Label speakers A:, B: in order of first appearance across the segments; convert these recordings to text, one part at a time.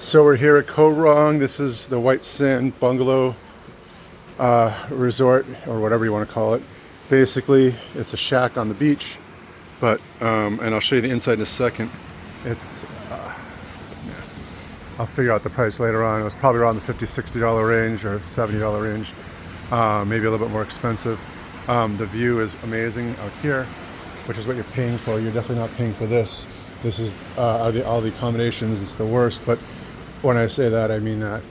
A: So we're here at Koh Rong. This is the white sand bungalow resort, or whatever you want to call it. Basically, it's a shack on the beach, but and I'll show you the inside in a second. It's I'll figure out the price later on. It was probably around the $50–$60 range or $70 range, maybe a little bit more expensive. The view is amazing out here, which is what you're paying for. You're definitely not paying for this. This is all the accommodations. It's the worst, but when I say that, I mean that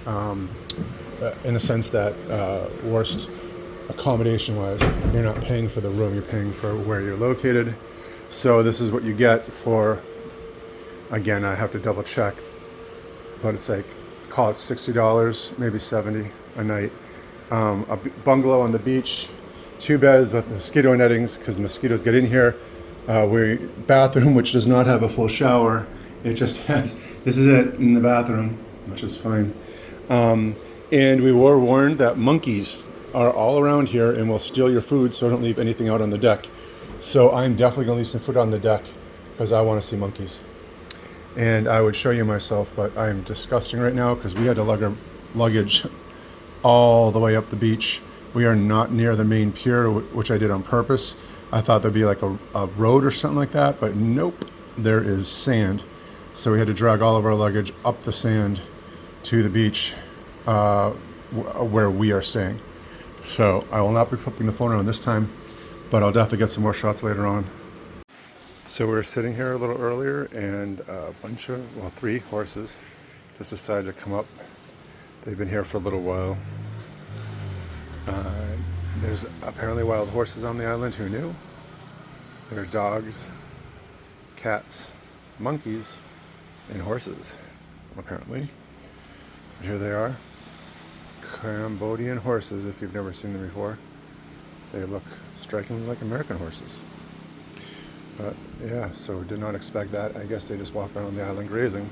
A: in a sense that worst accommodation-wise, you're not paying for the room, you're paying for where you're located. So this is what you get for, again, I have to double check, but it's like, call it $60, maybe $70 a night. A bungalow on the beach, 2 beds with mosquito nettings, because mosquitoes get in here. Bathroom, which does not have a full shower. It just has, this is it in the bathroom, which is fine. And we were warned that monkeys are all around here and will steal your food, so don't leave anything out on the deck. So I'm definitely going to leave some food on the deck because I want to see monkeys. And I would show you myself, but I'm disgusting right now because we had to lug our luggage all the way up the beach. We are not near the main pier, which I did on purpose. I thought there'd be like a road or something like that, but nope, there is sand. So we had to drag all of our luggage up the sand to the beach where we are staying. So I will not be flipping the phone around this time, but I'll definitely get some more shots later on. So we were sitting here a little earlier and a bunch of, well, 3 horses just decided to come up. They've been here for a little while. There's apparently wild horses on the island, who knew? There are dogs, cats, monkeys, and horses, apparently. Here they are. Cambodian horses, if you've never seen them before. They look strikingly like American horses. But yeah, so did not expect that. I guess they just walk around the island grazing.